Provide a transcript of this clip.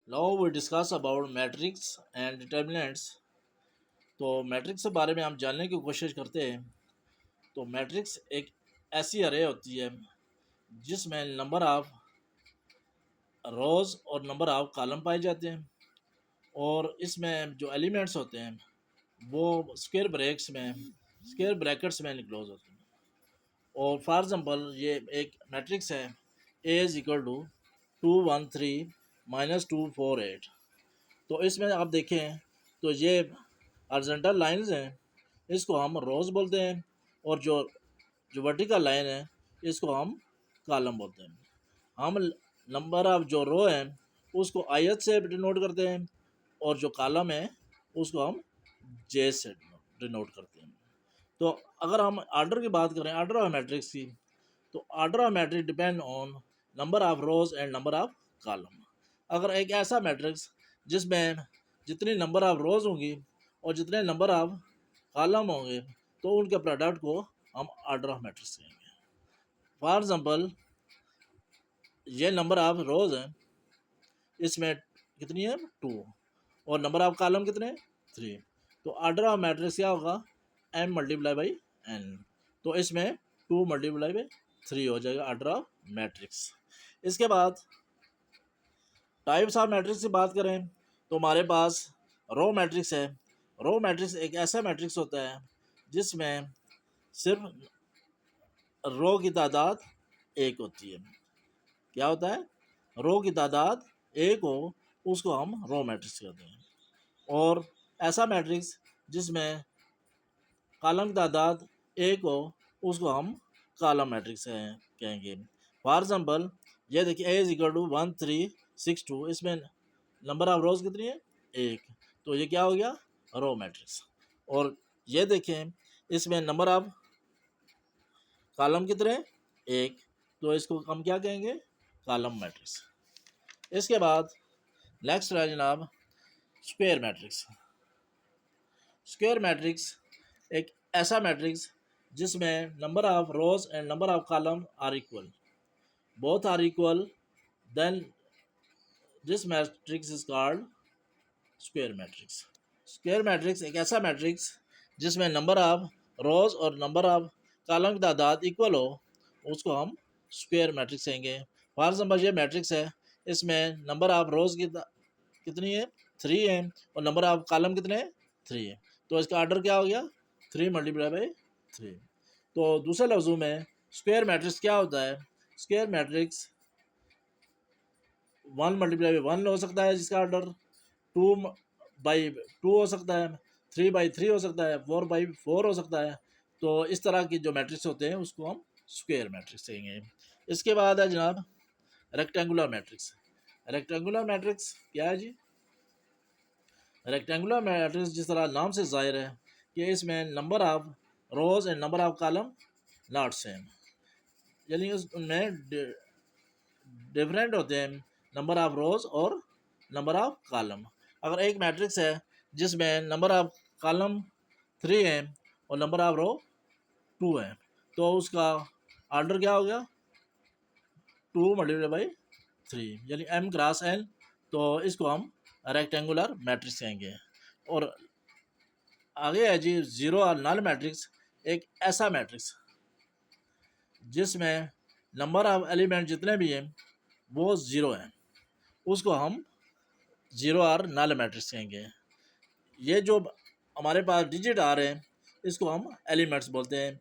Now we discuss about matrix and determinants. तो matrix के बारे में हम जानने की कोशिश करते हैं। तो मैट्रिक्स एक ऐसी अरे होती है जिसमें नंबर ऑफ रोज़ और नंबर ऑफ कॉलम पाए जाते हैं, और इसमें जो एलिमेंट्स होते हैं वो स्क्वायर ब्रैकेट्स में इनक्लोज होते हैं। और फॉर एग्जांपल ये एक मैट्रिक्स है, ए इज इक्वल टू 213 माइनस 248। तो इसमें आप देखें तो ये हॉरिजॉन्टल लाइंस हैं, इसको हम रोज बोलते हैं, और जो जो वर्टिकल लाइन है इसको हम कॉलम बोलते हैं। हम नंबर ऑफ जो रो है उसको आयत से डिनोट करते हैं, और जो कॉलम है उसको हम जे से डिनोट करते हैं। तो अगर हम आर्डर की बात करें, आर्डर ऑफ मैट्रिक्स की, तो order of matrix depend on number of rows and number of column. अगर एक ऐसा मैट्रिक्स जिसमें जितनी नंबर ऑफ रोज होंगी और जितने नंबर ऑफ कॉलम होंगे तो उनके प्रोडक्ट को हम आर्डर ऑफ मैट्रिक्स कहेंगे। फॉर एग्जांपल ये नंबर ऑफ रोज हैं, इसमें कितनी है 2, और नंबर ऑफ कॉलम कितने 3। तो आर्डर ऑफ मैट्रिक्स क्या होगा, m मल्टीप्लाई बाई n। तो इसमें 2 मल्टीप्लाई बाई 3 हो जाएगा आर्डर ऑफ मैट्रिक्स। इसके बाद टाइप्स ऑफ मैट्रिक्स की बात करें तो हमारे पास रो मैट्रिक्स है। रो मैट्रिक्स एक ऐसा मैट्रिक्स होता है जिसमें सिर्फ रो की तादाद एक होती है। क्या होता है, रो की तादाद एक हो उसको हम रो मैट्रिक्स कहते हैं। और ऐसा मैट्रिक्स जिसमें कॉलम की तादाद एक हो उसको हम कॉलम मैट्रिक्स कहेंगे। फॉर एग्जांपल ये देखिए ए इज इक्वल टू 1362, इसमें नंबर ऑफ रोज कितनी है एक, तो ये क्या हो गया रो मैट्रिक्स। और ये देखें इसमें नंबर ऑफ कॉलम कितने एक, तो इसको हम क्या कहेंगे कॉलम मैट्रिक्स। इसके बाद नेक्स्ट है जनाब स्क्वायर मैट्रिक्स। स्क्वायर मैट्रिक्स एक ऐसा मैट्रिक्स जिसमें number of rows and number of column are equal, both are equal, then this matrix is called square matrix. Square matrix एक ऐसा मैट्रिक्स जिसमें नंबर ऑफ रोज और नंबर ऑफ कॉलम की तादाद equal हो उसको हम स्क्वायर मैट्रिक्स कहेंगे। फॉर एग्जांपल ये मैट्रिक्स है, इसमें नंबर ऑफ रोज की कितनी है 3 है, और नंबर ऑफ कॉलम कितने 3 है, तो इसका ऑर्डर क्या हो गया 3 मल्टीप्लाई बाई 3। तो दूसरे लफ्ज़ों में स्क्वायर मैट्रिक्स क्या होता है, स्क्वायर मैट्रिक्स 1 मल्टीप्लाई बाई 1 हो सकता है जिसका ऑर्डर 2 बाई 2 हो सकता है, 3 बाई 3 हो सकता है, 4 बाई 4 हो सकता है। तो इस तरह की जो मैट्रिक्स होते हैं उसको हम स्क्वायर मैट्रिक्स कहेंगे। इसके बाद है जनाब रेक्टेंगुलर मैट्रिक्स। रेक्टेंगुलर मैट्रिक्स क्या है जी, रेक्टेंगुलर मैट्रिक्स जिस तरह नाम से जाहिर है कि इसमें number of rows and number of column not same, यानी उनमें डिफरेंट होते हैं नंबर ऑफ रोज और नंबर ऑफ कॉलम। अगर एक मैट्रिक्स है जिसमें नंबर ऑफ कॉलम 3 है और नंबर ऑफ रो 2 है, तो उसका ऑर्डर क्या हो गया 2 मल्टीप्लाई बाई 3, यानी m क्रॉस n। तो इसको हम रेक्टेंगुलर मैट्रिक्स कहेंगे। और आगे है जी ज़ीरो और नल मैट्रिक्स, एक ऐसा मैट्रिक्स जिसमें नंबर ऑफ एलिमेंट जितने भी हैं वो ज़ीरो हैं, उसको हम ज़ीरो और नल मैट्रिक्स कहेंगे। ये जो हमारे पास डिजिट आ रहे हैं इसको हम एलिमेंट्स बोलते हैं,